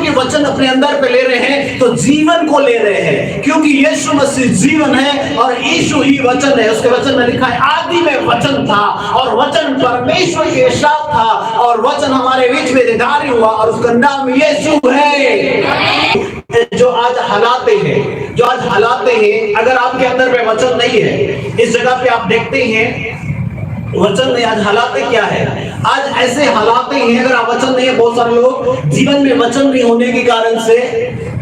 के वचन अपने अंदर पे ले रहे हैं तो जीवन को ले रहे हैं, क्योंकि यीशु मसीह जीवन है और यीशु ही वचन है। उसके वचन में लिखा है आदि में वचन था और वचन परमेश्वर के साथ था और वचन हमारे बीच में निधारी हुआ और उसका नाम यीशु है। जो आज हालात हैं, अगर आपके अंदर में वचन नहीं है, इस जगह पे आप देखते हैं वचन नहीं, आज हालात क्या है, आज ऐसे हालात हैं अगर आप वचन नहीं है, बहुत सारे लोग जीवन में वचन नहीं होने के कारण से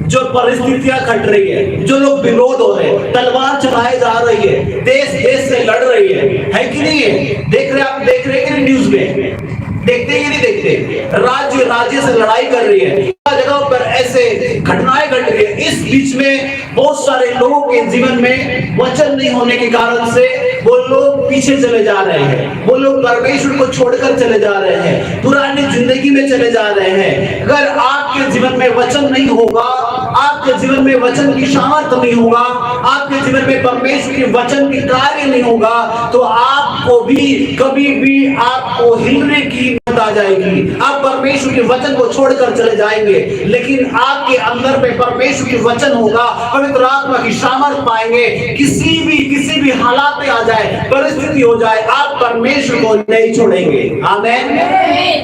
जो परिस्थितियां घट रही है, जो लोग विरोध हो रहे हैं, तलवार चलाए जा रही है, देश देश से लड़ रही है कि नहीं है? देख रहे कि न्यूज में, देखते कि नहीं देखते, राज्य राज्य से लड़ाई कर रही है, जगह पर ऐसे घटनाएं घट रही है। इस बीच में बहुत सारे लोगों के जीवन में वचन नहीं होने के कारण से वो लोग पीछे चले जा रहे हैं, वो लोग परमेश्वर को छोड़कर चले जा रहे हैं, पुरानी जिंदगी में चले जा रहे हैं। अगर आपके जीवन में वचन नहीं होगा, आपके जीवन में वचन की सामर्थ नहीं होगा, आपके जीवन में परमेश्वर के वचन की कार्य नहीं होगा, तो आपको भी कभी भी आपको हिलने की आ जाएगी, आप परमेश्वर के वचन को छोड़कर चले जाएंगे। लेकिन आपके अंदर में परमेश्वर के वचन होगा, पवित्र आत्मा की सामर्थ पाएंगे, किसी भी हालात में आ जाए, परिस्थिति हो जाए, आप परमेश्वर को नहीं छोड़ेंगे। आमीन।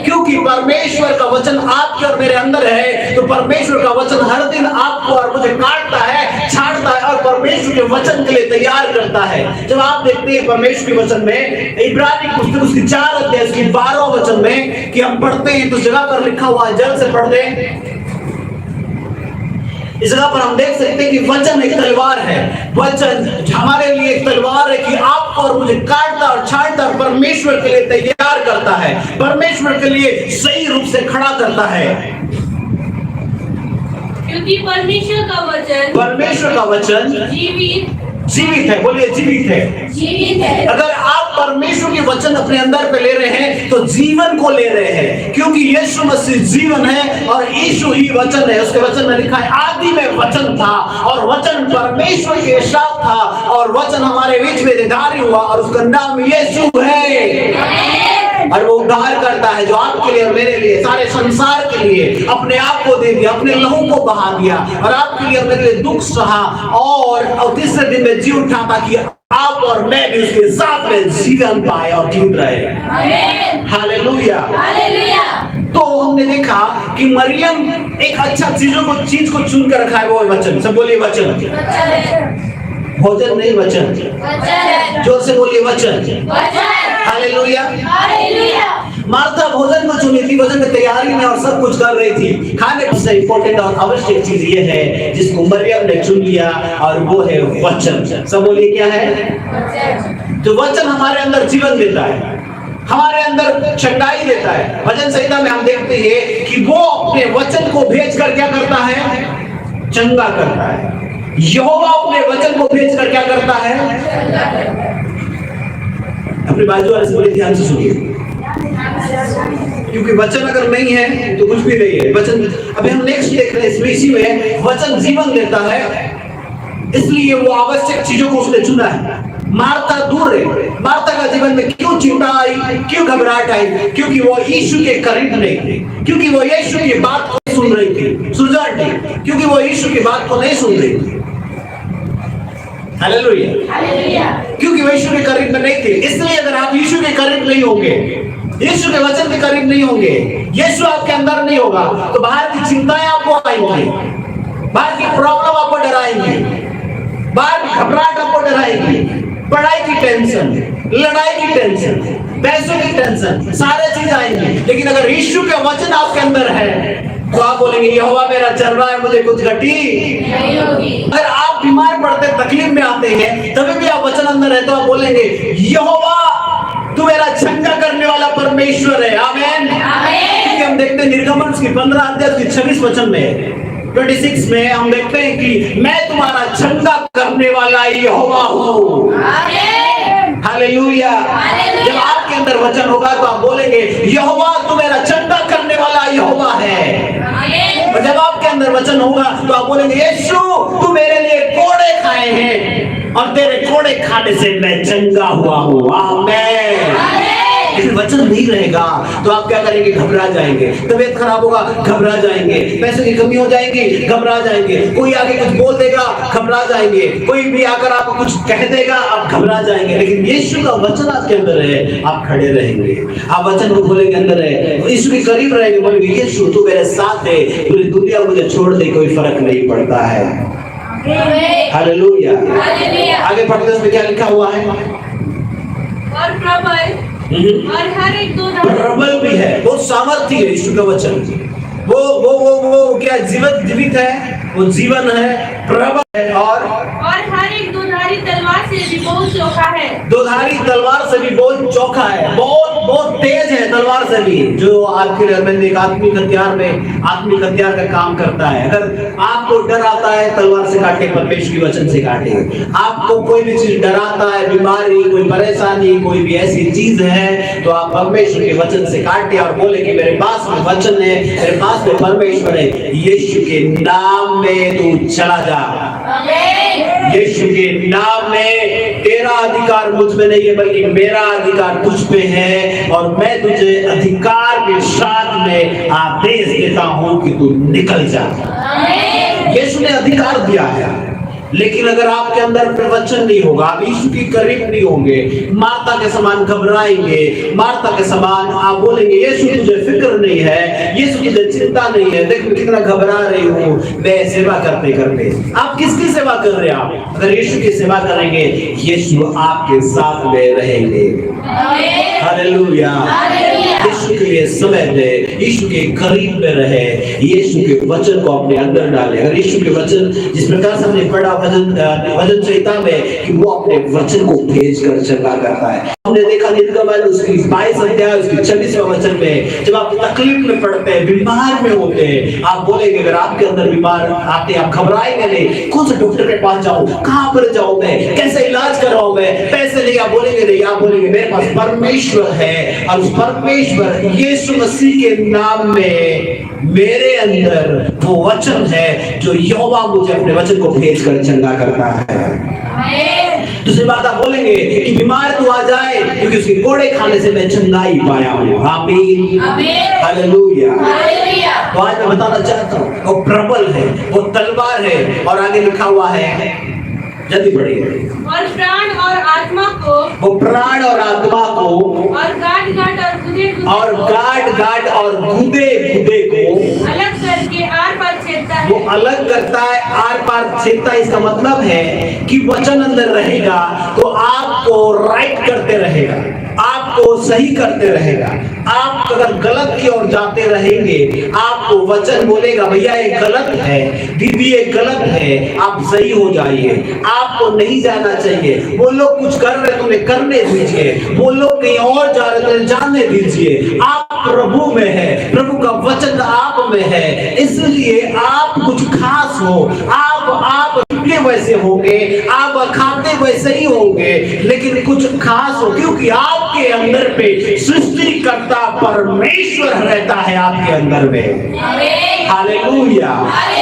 क्योंकि परमेश्वर का वचन आपके और मेरे अंदर है, तो परमेश्वर का वचन हर दिन आपको और मुझे काटता है, छांटता है और परमेश्वर के वचन के लिए तैयार करता है। जब आप देखते हैं परमेश्वर के वचन में, इब्रानी की पुस्तक उसकी 4 अध्याय उसकी 12 वचन में कि हम पढ़ते हैं तो जगह पर लिखा हुआ है, जल्द से पढ़ दें। इस जगह पर हम देख सकते हैं कि वचन एक तलवार है, वचन हमारे लिए एक तलवार है कि आपको और मुझे काटता और छांटता और परमेश्वर के लिए तैयार करता है, परमेश्वर के लिए सही रूप से खड़ा करता है। क्योंकि परमेश्वर का वचन जीवित है। बोलिए जीवित है। अगर आप परमेश्वर के वचन अपने अंदर पे ले रहे हैं तो जीवन को ले रहे हैं, क्योंकि यीशु मसीह जीवन है और यीशु ही वचन है। उसके वचन में लिखा है आदि में वचन था और वचन परमेश्वर के साथ था और वचन हमारे बीच में निधारी हुआ और उसका नाम यीशु है। और वो उद्धार करता है, जो आपके लिए और मेरे लिए, सारे संसार के लिए अपने आप को दे दिया, अपने लहू को बहा दिया और आपके लिए और मेरे लिए दुख सहा और तीसरे दिन में जी उठा ताकि आप और मैं भी उसके साथ में जीवन पाए और जीवित रहे। हालेलुया। तो हमने देखा कि मरियम एक अच्छा चीज को चुन कर रखा है, वो वचन। सब बोलिए वचन। भोजन नहीं, वचन। जोर से बोलिए वचन। हालेलुया। मार्था भोजन को चुनी थी, भोजन की तैयारी में और सब कुछ कर रही थी। खाने से इंपॉर्टेंट और आवश्यक चीज ये है जिसको मरियम ने चुन लिया और वो है वचन। सब बोलिए क्या है? तो वचन हमारे अंदर जीवन देता है, हमारे अंदर चंगाई देता है। भजन संहिता में हम देखते हैं कि वो अपने वचन को भेजकर क्या करता है? चंगा करता है। यहोवा अपने वचन को भेजकर क्या करता है? अपने बाजू वाले से बोले ध्यान से सुनिए, क्योंकि वचन अगर नहीं है तो कुछ भी नहीं है। वचन अभी हम नेक्स्ट देख रहे हैं, इसमें इसी में वचन जीवन देता है, इसलिए वो आवश्यक चीजों को उसने चुना है। मार्था दूर है, मार्था का जीवन में क्यों चिंता आई, क्यों घबराहट आई? क्योंकि वो यीशु के करीब नहीं थी, क्योंकि वो यीशु की बात को सुन रही थी, सुजान थी, क्योंकि वो यीशु की बात को नहीं सुन रही थी। हालेलुया। क्योंकि वो यीशु के करीब में नहीं थे। इसलिए अगर आप यीशु के करीब नहीं होंगे, यीशु के वचन के करीब नहीं होंगे, यीशु आपके अंदर नहीं होगा, तो बाहर की चिंताएं आपको आएंगी, बाहर की प्रॉब्लम आपको डराएंगी, बाहर की घबराहट आपको डराएंगी, पढ़ाई की टेंशन, लड़ाई की टेंशन, पैसों की टेंशन, सारे चीज आएंगे। लेकिन अगर यीशु का वचन आपके अंदर है तो आप बोलेंगे यहोवा मेरा चल रहा है, मुझे कुछ घटी नहीं होगी। अगर आप बीमार पड़ते, तकलीफ में आते हैं, तभी भी आप वचन अंदर है तो आप बोलेंगे यहोवा तू मेरा चंगा करने वाला परमेश्वर है। आमीन। क्योंकि हम देखते हैं निर्गमन की 15 अध्याय की 26 वचन में 26 में हम देखते हैं कि मैं तुम्हारा चंगा करने वाला यहोवा हूँ। हालेलुया। जब आपके अंदर वचन होगा तो आप बोलेंगे यहोवा तू मेरा चंगा करने वाला यहोवा है। और जब आपके अंदर वचन होगा तो आप बोलेंगे यीशु तू मेरे लिए कोड़े खाए हैं और तेरे कोड़े खाने से मैं चंगा हुआ हूँ। आमीन। लेकिन वचन नहीं रहेगा तो आप क्या करेंगे? घबरा जाएंगे। तबीयत खराब होगा, घबरा जाएंगे। पैसे की कमी हो जाएगी, घबरा जाएंगे। कोई आगे कुछ बोल देगा, घबरा जाएंगे। कोई भी आकर आपको कुछ कह देगा, आप घबरा जाएंगे। लेकिन यीशु का वचन आपके अंदर है, आप खड़े रहेंगे। आप वचन को बोलेंगे, अंदर है, यीशु के करीब रहेंगे, बोलेंगे यीशु तू मेरे साथ है, पूरी दुनिया मुझे छोड़ दे, कोई फर्क नहीं पड़ता है। हालेलुया। आगे पढ़ते उसमें क्या लिखा हुआ है? और प्रबल और हर एक दो प्रबल भी है, बहुत सामर्थ्य है यीशु का वचन। वो क्या जीवित है, वो जीवन है, प्रबल है और हर एक दोधारी तलवार से भी बहुत चोखा है। दोधारी तलवार से भी बहुत चोखा है, बहुत तेज है तलवार से भी। जो आपके एक आत्मिक हथियार का काम करता है। अगर आपको डर आता है, तलवार से काटे, परमेश्वर के वचन से काटे। आपको कोई भी चीज डराता है, बीमारी, कोई परेशानी, कोई भी ऐसी चीज है, तो आप परमेश्वर के वचन से काटे और बोले कि मेरे पास में वचन है, मेरे पास में परमेश्वर है, यीशु के नाम में तू चला जा। यीशु के नाम में तेरा अधिकार मुझ में नहीं है, बल्कि मेरा अधिकार तुझ पे है, और मैं तुझे अधिकार के साथ में आदेश देता हूं कि तू निकल जा। यीशु ने अधिकार दिया है, लेकिन अगर आपके अंदर प्रवचन नहीं होगा, आप यीशु के करीब नहीं होंगे, मार्था के समान घबराएंगे, मार्था के समान आप बोलेंगे यीशु तुझे फिक्र नहीं है, यीशु तुझे चिंता नहीं है, देख मैं कितना घबरा रही हूँ मैं सेवा करते करते। आप किसकी सेवा कर रहे हैं? आप अगर यीशु की सेवा करेंगे, यीशु आपके साथ में रहेंगे। हालेलुया। यीशु के लिए समय दे, यीशु के करीब में रहे, यीशु के वचन को अपने अंदर डाले। अगर यीशु के वचन, जिस प्रकार से हमने पढ़ा वचन संहिता में कि वो अपने वचन को भेज कर चला करता है। हमने देखा निर्गमन उसकी 22 अध्याय उसकी 26वां वचन में, जब आप तकलीफ में पड़ते हैं, बीमार में होते हैं, आप बोलेंगे, अगर आपके अंदर बीमार आते आप घबराएंगे नहीं, कौन से डॉक्टर के पास जाऊं, कहां पर जाऊं, मैं कैसे इलाज कराऊं, मैं पैसे नहीं, आप बोलेंगे नहीं, आप बोलेंगे मेरे पास परमेश्वर है, और उस परमेश्वर यीशु मसीह के नाम में मेरे अंदर वो वचन है जो यहोवा मुझे अपने वचन को भेज कर चंगा करता है। दूसरी बात आप बोलेंगे कि बीमार तू आ जाए, क्योंकि उसके कोड़े खाने से मैं चंगाई पाया हूँ। आमीन, हालेलुया। तो आज मैं बताना चाहता हूँ, वो प्रबल है, वो तलवार है, और आगे लिखा हुआ है, जल्दी पढ़िए, और प्राण और आत्मा को, वो प्राण और आत्मा को, और गांठ गांठ और गुदे और गुदे को अलग करके आर पार छेदता है। वो अलग करता है, आर पार छेदता है। इसका मतलब है कि वचन अंदर रहेगा तो आपको राइट करते रहेगा, आपको सही करते रहेगा। आप अगर गलत की ओर जाते रहेंगे, आपको वचन बोलेगा भैया ये गलत है, दीदी ये गलत है, आप सही हो जाइए, आपको नहीं जाना चाहिए। वो लोग कुछ कर रहे तुम्हें करने दीजिए, वो लोग कहीं और जा रहे थे जाने दीजिए। आप प्रभु में है, प्रभु का वचन आप में है, इसलिए आप कुछ खास हो। आप वैसे होंगे, आप खाते वैसे ही होंगे, लेकिन कुछ खास हो, क्योंकि आपके अंदर पे सृष्टिकर्ता परमेश्वर रहता है आपके अंदर में। हालेलुया।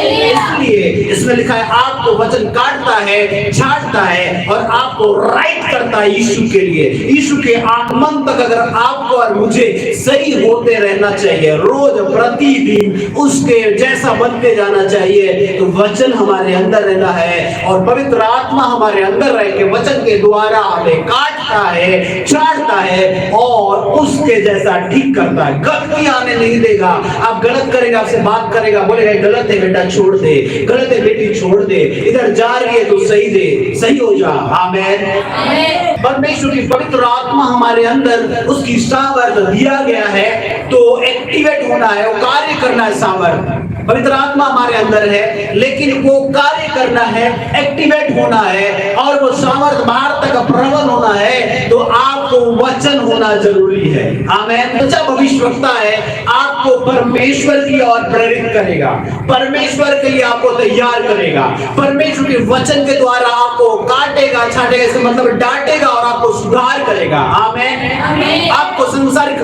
इसलिए इसमें लिखा है आपको वचन काटता है, छांटता है, और आपको राइट करता है यीशु के लिए। यीशु के आगमन तक अगर आपको और मुझे सही होते रहना चाहिए, रोज प्रतिदिन उसके जैसा बनते जाना चाहिए, तो वचन हमारे अंदर रहना है, और पवित्र आत्मा हमारे अंदर रह के वचन के द्वारा हमें काटता है, छांटता है, और उसके जैसा ठीक करता है। गलती आने नहीं देगा। आप गलत करेंगे, आपसे बात करेगा, बोलेगा गलत है बेटा छोड़ दे, गलत है बेटी छोड़ दे, इधर जा रही है तो सही दे, सही हो जा। आमीन। परमेश्वर की पवित्र आत्मा हमारे अंदर, उसकी सामर्थ दिया गया है, तो एक्टिवेट होना है, वो कार्य करना है। सामर्थ पवित्र आत्मा हमारे अंदर है, लेकिन वो कार्य करना है, एक्टिवेट होना है, और वो सामर्थ बाहर तक प्रबल होना है, तो आपको वचन होना जरूरी है। आमीन। सच्चा भविष्यवक्ता है, आपको परमेश्वर की ओर प्रेरित करेगा, परमेश्वर के लिए आपको तैयार करेगा, परमेश्वर के वचन के द्वारा आपको काटेगा, छाटेगा, इसका मतलब डांटेगा और आपको सुधार करेगा। आमीन। आपको संसारिक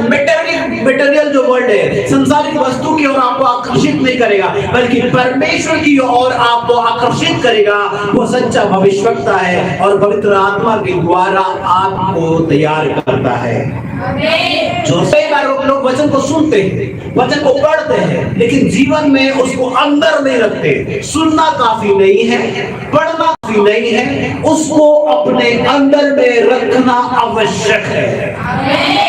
मटेरियल जो वर्ल्ड है, संसारिक वस्तु की ओर आपको आकर्षित नहीं करेगा, बल्कि परमेश्वर की ओर आपको आकर्षित करेगा। वो सच्चा भविष्यवक्ता है, और पवित्र आत्मा के द्वारा आपको तैयार करता है। जो कई बार लोग वचन को सुनते हैं, वचन को पढ़ते हैं, लेकिन जीवन में उसको अंदर नहीं रखते। सुनना काफी नहीं है, पढ़ना काफी नहीं है, उसको अपने अंदर में रखना आवश्यक है।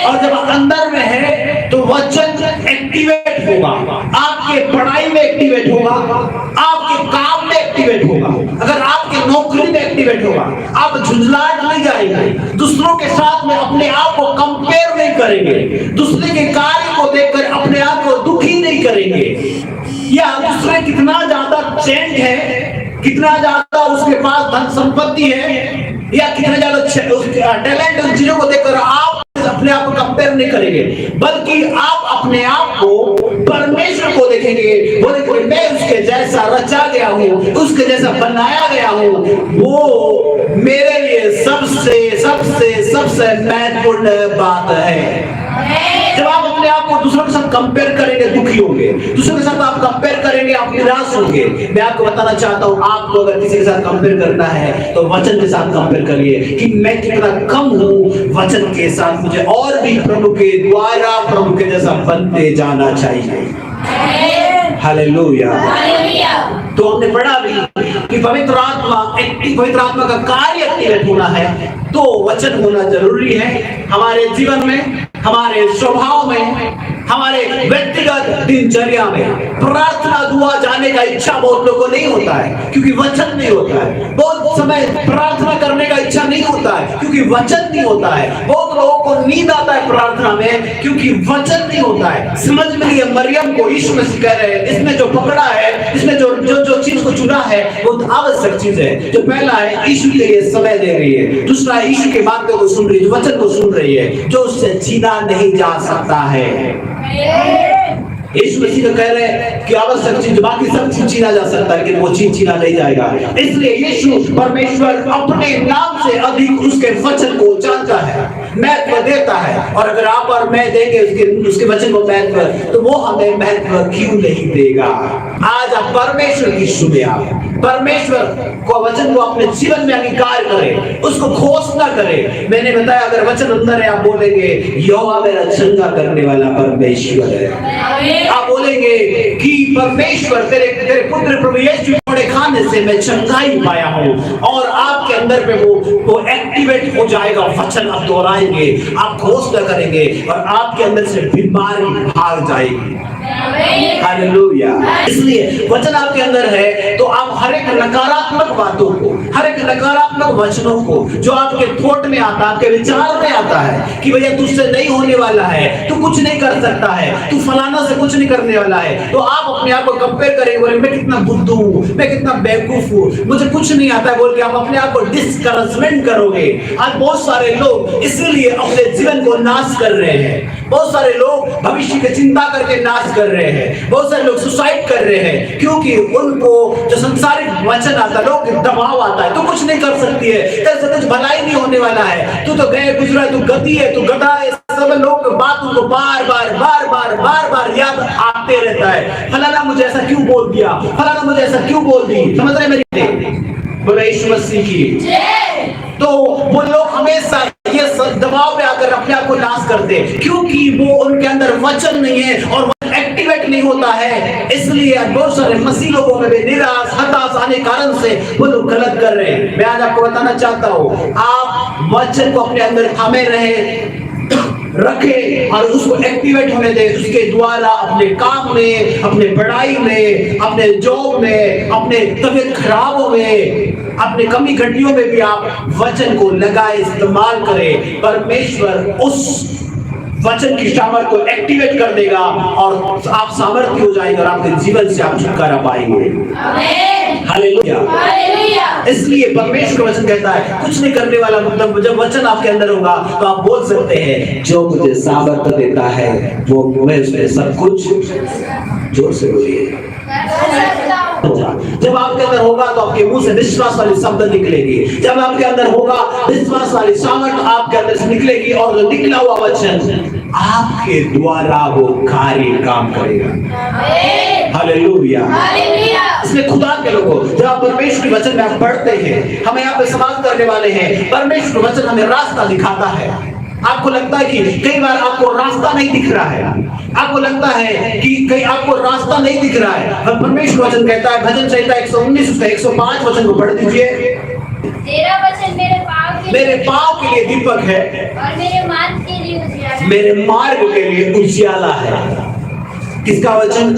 और जब अंदर में है तो वचन एक्टिवेट होगा, आपके पढ़ाई में एक्टिवेट होगा, आपके काम में एक्टिवेट होगा, अगर आपके नौकरी में एक्टिवेट होगा, आप झुंझलाहट नहीं जाएंगे, दूसरों के साथ में अपने आप को कंपेयर नहीं करेंगे, दूसरे के कार्य को देखकर अपने आप को दुखी नहीं करेंगे, या दूसरे कितना ज्यादा चेंज है, कितना ज्यादा उसके पास धन संपत्ति है, या कितना ज्यादा टैलेंट, उन चीजों को देखकर आप अपने आप को कंपेयर नहीं करेंगे, बल्कि आप अपने आप को परमेश्वर को देखेंगे, बोलेंगे मैं उसके जैसा रचा गया हूँ, उसके जैसा बनाया गया हूँ, वो मेरे लिए सबसे सबसे सबसे महत्वपूर्ण बात है। जब आप अपने आप को दूसरों के साथ कंपेयर करेंगे दुखी होंगे, दूसरों के साथ आप कंपेयर करेंगे आप निराश होंगे। मैं आपको बताना चाहता हूँ, आपको अगर किसी के साथ कंपेयर करना है तो वचन के साथ कंपेयर करिए कि मैं कितना कम हूँ वचन के साथ, मुझे और भी प्रभु के द्वारा प्रभु के जैसा बनते जाना चाहिए। हालेलुया। तो हमने पढ़ा भी कि पवित्र आत्मा का कार्य एक्टिवेट होना है तो वचन होना जरूरी है हमारे जीवन में, हमारे स्वभाव में, हमारे व्यक्तिगत दिनचर्या में। प्रार्थना दुआ जाने का इच्छा बहुत लोगों को नहीं होता है क्योंकि वचन नहीं होता है। बहुत समय प्रार्थना करने का इच्छा नहीं होता है क्योंकि वचन नहीं होता है। बहुत लोगों को नींद आता है प्रार्थना में क्योंकि वचन नहीं होता है। समझ में नहीं है। मरियम को यीशु मसीह कह रहे हैं, इसने जो पकड़ा है, इसने जो जो जो चीज को चुना है वो आवश्यक चीज है। जो पहला है यीशु के लिए समय दे रही है, दूसरा यीशु के बातों को सुन रही है, वचन को सुन रही है, जो उससे छीना नहीं जा सकता है। यीशु मसीह तो कह रहे हैं कि आवश्यक चीज, बाकी सब चीज छीना जा सकता है लेकिन वो चीज छीना नहीं जाएगा। इसलिए यीशु परमेश्वर अपने नाम से अधिक उसके वचन को जानता है, महत्व देता है। और अगर आप और मैं देंगे उसके वचन को महत्व, तो वो हमें महत्व क्यों नहीं देगा। आज आप परमेश्वर की सुने, आप परमेश्वर को वचन को अपने जीवन में अंगीकार करें, उसको घोषणा करें। मैंने बताया अगर वचन अंदर है आप बोलेंगे यहोवा मेरा चंगा करने वाला परमेश्वर है। आप बोलेंगे कि परमेश्वर तेरे पुत्र प्रभु यीशु के खाने से मैं चंगाई पाया हूँ, और आपके अंदर में वो एक्टिवेट हो जाएगा। वचन आप दोहराएंगे, आप घोषणा करेंगे और आपके अंदर से बीमारी भाग जाएगी। हालेलुया। इसलिए वचन आपके अंदर है तो आप हर एक नकारात्मक बातों को, हर एक नकारात्मक वचनों को जो आपके थॉट में आता है, आपके विचार में आता है कि भैया तुझसे नहीं होने वाला है, तू कुछ नहीं कर सकता है, तू फलाना से कुछ नहीं करने वाला है, तो आप अपने आप को कंपेयर करेंगे, बोले मैं कितना बुद्धू हूँ, मैं कितना बेवकूफ हूँ, मुझे कुछ नहीं आता है बोल के आप अपने आप को डिस्करेजमेंट करोगे। आज बहुत सारे लोग इसीलिए अपने जीवन को नाश कर रहे हैं। बहुत सारे लोग भविष्य की चिंता करके नाश कर रहे हैं। बहुत सारे लोग सुसाइड कर रहे हैं क्योंकि उनको जो संसारिक वचन आता है, लोग दबाव आता है, तू कुछ नहीं कर सकती है, तेरे से कुछ भलाई नहीं होने वाला है, तू तो गए गुजरा है, तू गति है, तू गधा है। सब लोग बातों को बार बार याद आते रहता है। फलाना मुझे ऐसा क्यों बोल दिया, फलाना मुझे ऐसा क्यों बोल दी। समझ रहे मेरी? बोले यीशु मसीह की। तो वो लोग हमेशा ये दबाव में आकर अपने आप को नाश करते हैं क्योंकि वो उनके अंदर वचन नहीं है और एक्टिवेट नहीं होता है। इसलिए बहुत सारे मसीह लोगों में भी निराश हताश आने कारण से वो लोग गलत कर रहे हैं। मैं आज आपको बताना चाहता हूँ, आप वचन को अपने अंदर थामे रहे, रखे और उसको एक्टिवेट होने दे। उसके द्वारा अपने काम में, अपने पढ़ाई में, अपने जॉब में, अपने तबीयत खराबों में, अपने कमी घटियों में भी आप वचन को लगाए, इस्तेमाल करें। परमेश्वर उस वचन की सामर्थ्य को एक्टिवेट कर देगा और आप सामर्थ्य हो जाएंगे और आपके जीवन से आप छुटकारा पाएंगे। हालेलुया। इसलिए परमेश्वर वचन कहता है कुछ नहीं करने वाला, मतलब जब वचन आपके अंदर होगा तो आप बोल सकते हैं जो मुझे सामर्थ्य देता है वो मैं उसमें सब कुछ। जोर से बोलिए। जब आपके अंदर होगा तो आपके मुंह से विश्वास वाली शब्द निकलेगी। जब आपके अंदर होगा विश्वास वाली सामर्थ्य आपके अंदर से निकलेगी और जो निकला हुआ वचन आपके द्वारा वो कार्य काम करेगा। हालेलुया। इसलिए खुदा के लोगों, जब आप परमेश्वर के वचन में आप पढ़ते हैं, हमें यहाँ पे समाप्त करने वाले हैं। परमेश्वर वचन हमें रास्ता दिखाता है। आपको लगता है कि कई बार आपको रास्ता नहीं दिख रहा है, आपको लगता है कि कहीं आपको रास्ता नहीं दिख रहा है, पर परमेश्वर वचन कहता है, भजन संहिता 119 उसका 105 वचन को पढ़ दीजिए। तेरा वचन मेरे पाँव के लिए दीपक है और मेरे मार्ग के लिए उजियाला है। मेरे मार्ग के लिए उजियाला है। किसका वचन?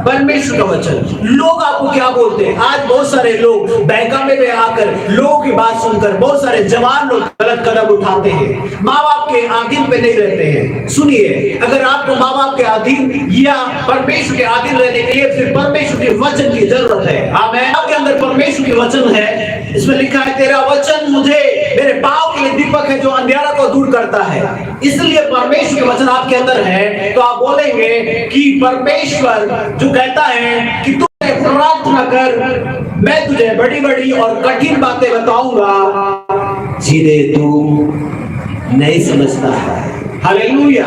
परमेश्वर का वचन। लोग आपको क्या बोलते हैं? आज बहुत सारे लोग बहकावे में आकर लोगों की बात सुनकर बहुत सारे जवान लोग गलत कदम उठाते हैं, माँ बाप के अधीन पे नहीं रहते हैं। सुनिए, अगर आपको माँ बाप के अधीन या परमेश्वर के अधीन रहने के लिए फिर परमेश्वर के वचन की जरूरत है। आमीन। आपके अंदर परमेश्वर के वचन है, इसमें लिखा है तेरा वचन मुझे मेरे पाँव के लिए दीपक है जो अंधेरा को दूर करता है। इसलिए परमेश्वर के वचन आपके अंदर है तो आप बोलेंगे कि परमेश्वर जो कहता है कि तू प्रार्थना कर, मैं तुझे बड़ी बड़ी और कठिन बातें बताऊंगा जिन्हें तू नहीं समझता है। हालेलुया।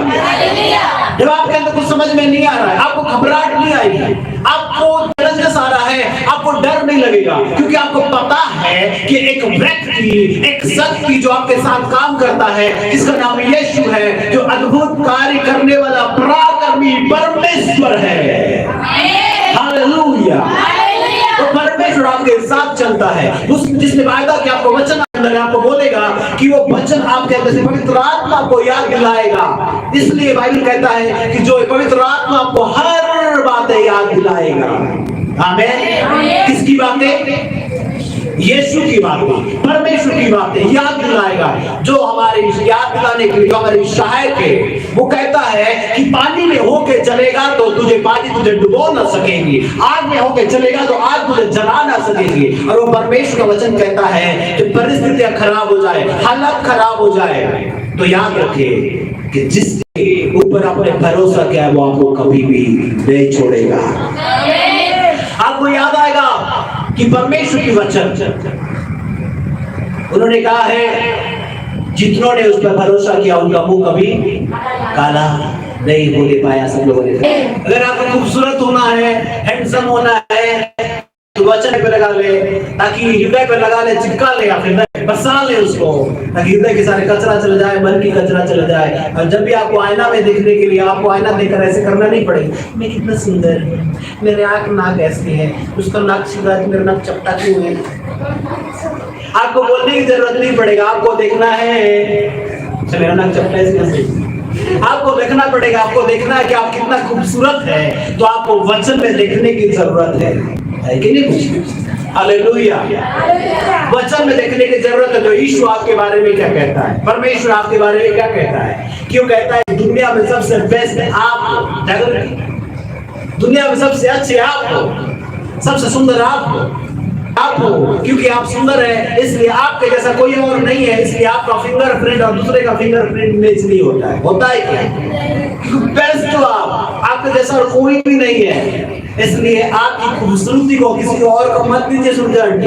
जब आपके अंदर कुछ समझ में नहीं आ रहा है, आपको घबराहट नहीं आएगी, आपको तरस आ रहा है, आपको डर नहीं लगेगा, क्योंकि आपको पता है कि एक व्यक्ति, एक शक्ति जो आपके साथ काम करता है, जिसका नाम यीशु है, जो अद्भुत कार्य करने वाला पराक्रमी परमेश्वर है। हालेलुया। तो परमेश्वर आपके साथ चलता है, उस जिसने वायदा किया आपको वचन अंदर आपको बोलेगा कि वो वचन आपके अंदर से पवित्र आत्मा को याद दिलाएगा। इसलिए बाइबल कहता है कि जो पवित्र आत्मा आपको हर बातें याद दिलाएगा। आमीन। किसकी बातें? यीशु की बातें, परमेश्वर की बातें याद दिलाएगा, जो हमारे याद दिलाने के लिए, जो हमारी सहायक है। वो कहता है कि पानी में होके चलेगा तो पानी तुझे डुबो ना सकेगी, आग में होके चलेगा तो आग तुझे जला ना सकेगी। और वो परमेश्वर का वचन कहता है कि परिस्थितियां खराब हो जाए, हालत खराब हो जाए तो याद रखिए कि जिसके ऊपर आपने भरोसा किया है वो आपको कभी भी नहीं छोड़ेगा। आपको याद आएगा कि परमेश्वर की वचन उन्होंने कहा है जितनों ने उस पर भरोसा किया उनका मुंह कभी काला नहीं होने पाया। सब लोगों ने अगर आपको खूबसूरत होना है, हैंडसम होना है तो वचन पे लगा ले, ताकि हृदय पे लगा ले, चिपका ले, आप हृदय बसा ले उसको, ताकि हृदय के सारे कचरा चले जाए, मन की कचरा चले जाए। और जब भी आपको आईना में देखने के लिए आपको आईना देखकर ऐसे करना नहीं पड़ेगा, मैं कितना सुंदर हूँ, मेरे आँख नाक ऐसी है, उसका नाक सीधा है, मेरा नाक चपटा क्यों है। आपको बोलने की जरूरत नहीं पड़ेगा, आपको देखना है मेरा नाक चपटा है, आपको देखना पड़ेगा, आपको देखना है कि आप कितना खूबसूरत है, तो आपको वचन में देखने की जरूरत है कि नहीं? कुछ हालेलुया। वचन में देखने की जरूरत है जो यीशु आपके बारे में क्या कहता है, परमेश्वर आपके बारे में क्या कहता है, क्यों कहता है दुनिया में सबसे बेस्ट आप, दुनिया में सबसे अच्छे आप हो, सबसे सुंदर आप हो, क्योंकि आप सुंदर है इसलिए आपके जैसा कोई और नहीं है, इसलिए आपका फिंगरप्रिंट और दूसरे का फिंगरप्रिंट मैच नहीं होता है क्या? बेस्ट हो आप, आपके जैसा और कोई भी नहीं है, इसलिए आपकी खूबसूरती को किसी और को मत दीजिए सुंदर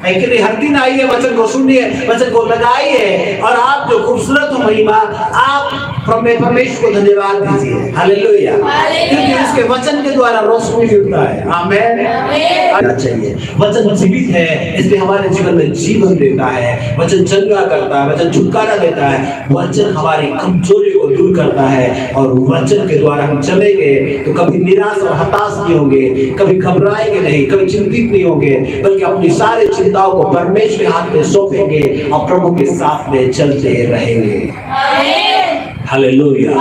है कि नहीं? हर दिन आइए, वचन को सुनिए, वचन को लगाइए, और आप जो खूबसूरत हो महिमा, आप परमेश्वर को धन्यवाद दीजिए। हालेलुया। क्योंकि उसके वचन के द्वारा रोशनी मिलता है। आमीन। चाहिए वचन जीवित है, इसलिए हमारे जीवन में जीवन देता है, वचन चंगा करता है, वचन छुटकारा देता है, वचन हमारी कमजोरी को दूर करता है, और वचन के द्वारा हम चलेंगे तो कभी निराश और हताश नहीं होंगे, कभी घबराएंगे नहीं, कभी चिंतित नहीं होंगे, बल्कि अपनी सारी चिंताओं को परमेश्वर के हाथ में सौंपेंगे और प्रभु के साथ में चलते रहेंगे। हालेलुया।